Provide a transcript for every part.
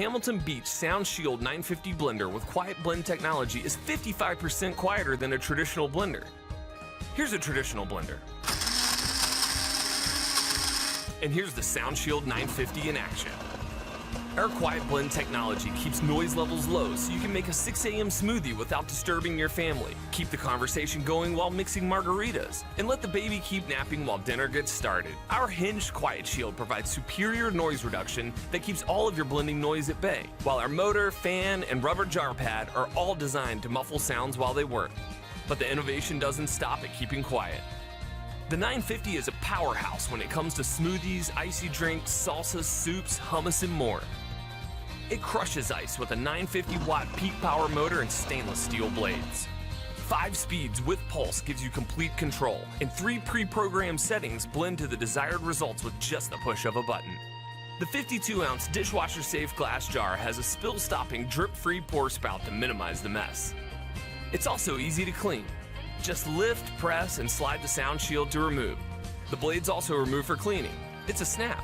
Hamilton Beach SoundShield 950 blender with quiet blend technology is 55% quieter than a traditional blender. Here's a traditional blender. And here's the SoundShield 950 in action. Our quiet blend technology keeps noise levels low so you can make a 6 a.m. smoothie without disturbing your family, keep the conversation going while mixing margaritas, and let the baby keep napping while dinner gets started. Our hinged quiet shield provides superior noise reduction that keeps all of your blending noise at bay, while our motor, fan, and rubber jar pad are all designed to muffle sounds while they work. But the innovation doesn't stop at keeping quiet. The 950 is a powerhouse when it comes to smoothies, icy drinks, salsas, soups, hummus, and more. It crushes ice with a 950-watt peak power motor and stainless steel blades. 5 speeds with pulse gives you complete control, and 3 pre-programmed settings blend to the desired results with just the push of a button. The 52-ounce dishwasher-safe glass jar has a spill-stopping, drip-free pour spout to minimize the mess. It's also easy to clean. Just lift, press, and slide the SoundShield to remove. The blades also remove for cleaning. It's a snap.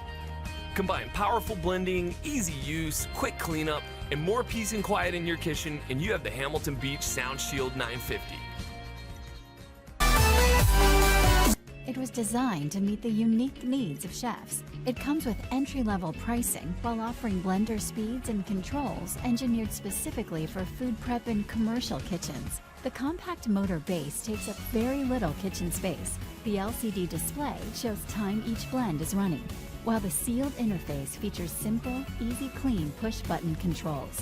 Combine powerful blending, easy use, quick cleanup, and more peace and quiet in your kitchen, and you have the Hamilton Beach SoundShield 950. It was designed to meet the unique needs of chefs. It comes with entry-level pricing while offering blender speeds and controls engineered specifically for food prep and commercial kitchens. The compact motor base takes up very little kitchen space. The LCD display shows time each blend is running, while the sealed interface features simple, easy clean push-button controls.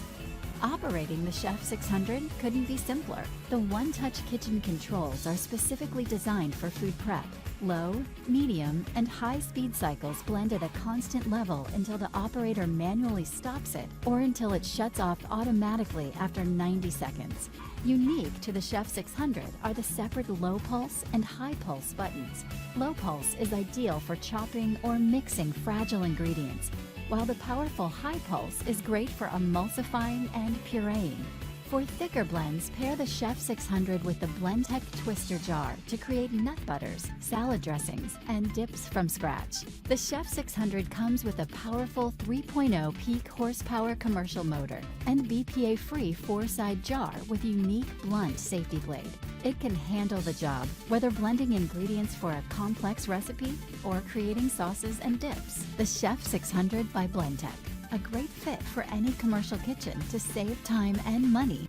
Operating the Chef 600 couldn't be simpler. The one-touch kitchen controls are specifically designed for food prep. Low, medium, and high speed cycles blend at a constant level until the operator manually stops it or until it shuts off automatically after 90 seconds. Unique to the Chef 600 are the separate low pulse and high pulse buttons. Low pulse is ideal for chopping or mixing fragile ingredients, while the powerful high pulse is great for emulsifying and pureeing. For thicker blends, pair the Chef 600 with the Blendtec twister jar to create nut butters, salad dressings, and dips from scratch. The Chef 600 comes with a powerful 3.0 peak horsepower commercial motor and BPA-free 4-side jar with unique blunt safety blade. It can handle the job, whether blending ingredients for a complex recipe or creating sauces and dips. The Chef 600 by Blendtec. A great fit for any commercial kitchen to save time and money.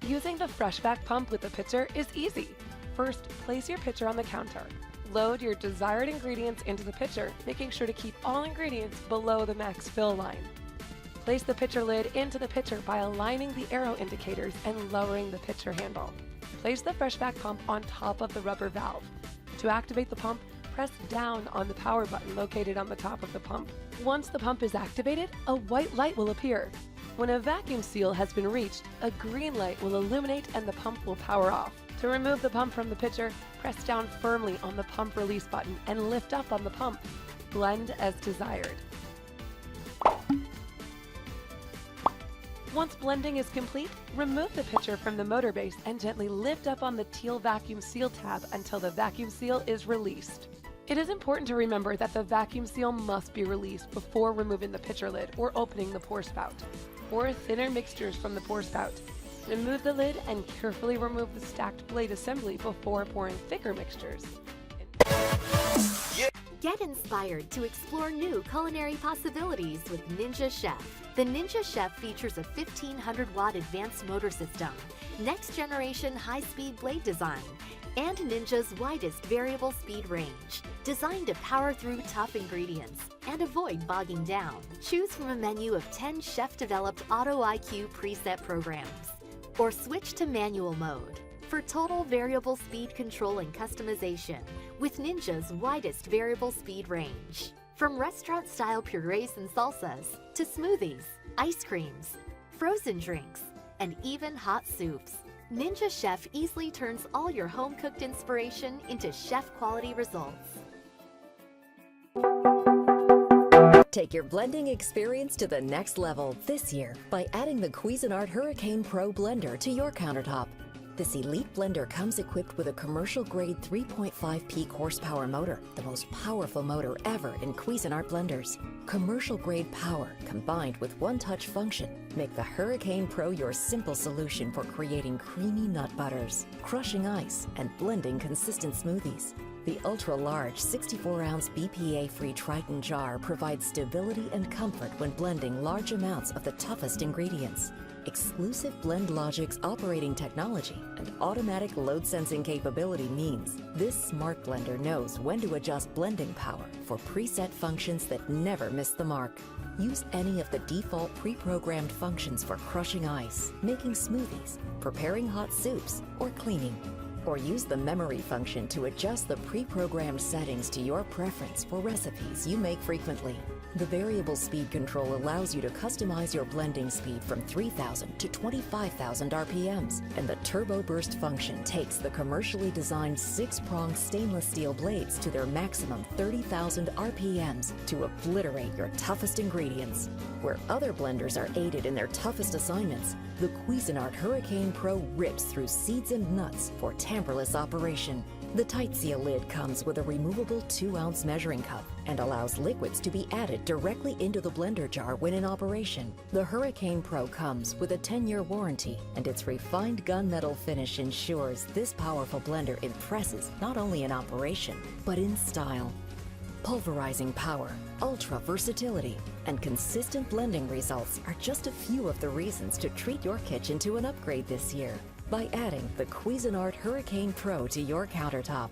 Using the fresh vac pump with the pitcher is easy. First, place your pitcher on the counter. Load your desired ingredients into the pitcher, making sure to keep all ingredients below the max fill line. Place the pitcher lid into the pitcher by aligning the arrow indicators and lowering the pitcher handle. Place the fresh vac pump on top of the rubber valve. To activate the pump, press down on the power button located on the top of the pump. Once the pump is activated, a white light will appear. When a vacuum seal has been reached, a green light will illuminate and the pump will power off. To remove the pump from the pitcher, press down firmly on the pump release button and lift up on the pump. Blend as desired. Once blending is complete, remove the pitcher from the motor base and gently lift up on the teal vacuum seal tab until the vacuum seal is released. It is important to remember that the vacuum seal must be released before removing the pitcher lid or opening the pour spout. Pour thinner mixtures from the pour spout. Remove the lid and carefully remove the stacked blade assembly before pouring thicker mixtures. Get inspired to explore new culinary possibilities with Ninja Chef. The Ninja Chef features a 1500-watt advanced motor system, next-generation high-speed blade design, and Ninja's widest variable speed range, designed to power through tough ingredients and avoid bogging down. Choose from a menu of 10 chef-developed Auto IQ preset programs, or switch to manual mode for total variable speed control and customization with Ninja's widest variable speed range. From restaurant-style purees and salsas to smoothies, ice creams, frozen drinks, and even hot soups, Ninja Chef easily turns all your home-cooked inspiration into chef-quality results. Take your blending experience to the next level this year by adding the Cuisinart Hurricane Pro blender to your countertop. This elite blender comes equipped with a commercial-grade 3.5 peak horsepower motor, the most powerful motor ever in Cuisinart blenders. Commercial-grade power combined with one-touch function make the Hurricane Pro your simple solution for creating creamy nut butters, crushing ice, and blending consistent smoothies. The ultra-large 64-ounce BPA-free Triton jar provides stability and comfort when blending large amounts of the toughest ingredients. Exclusive BlendLogic's operating technology and automatic load sensing capability means this smart blender knows when to adjust blending power for preset functions that never miss the mark. Use any of the default pre-programmed functions for crushing ice, making smoothies, preparing hot soups, or cleaning. Or use the memory function to adjust the pre-programmed settings to your preference for recipes you make frequently. The variable speed control allows you to customize your blending speed from 3,000 to 25,000 RPMs, and the Turbo Burst function takes the commercially designed 6-pronged stainless steel blades to their maximum 30,000 RPMs to obliterate your toughest ingredients. Where other blenders are aided in their toughest assignments, the Cuisinart Hurricane Pro rips through seeds and nuts for tamperless operation. The tight seal lid comes with a removable 2-ounce measuring cup and allows liquids to be added directly into the blender jar when in operation. The Hurricane Pro comes with a 10-year warranty, and its refined gunmetal finish ensures this powerful blender impresses not only in operation, but in style. Pulverizing power, ultra versatility, and consistent blending results are just a few of the reasons to treat your kitchen to an upgrade this year by adding the Cuisinart Hurricane Pro to your countertop.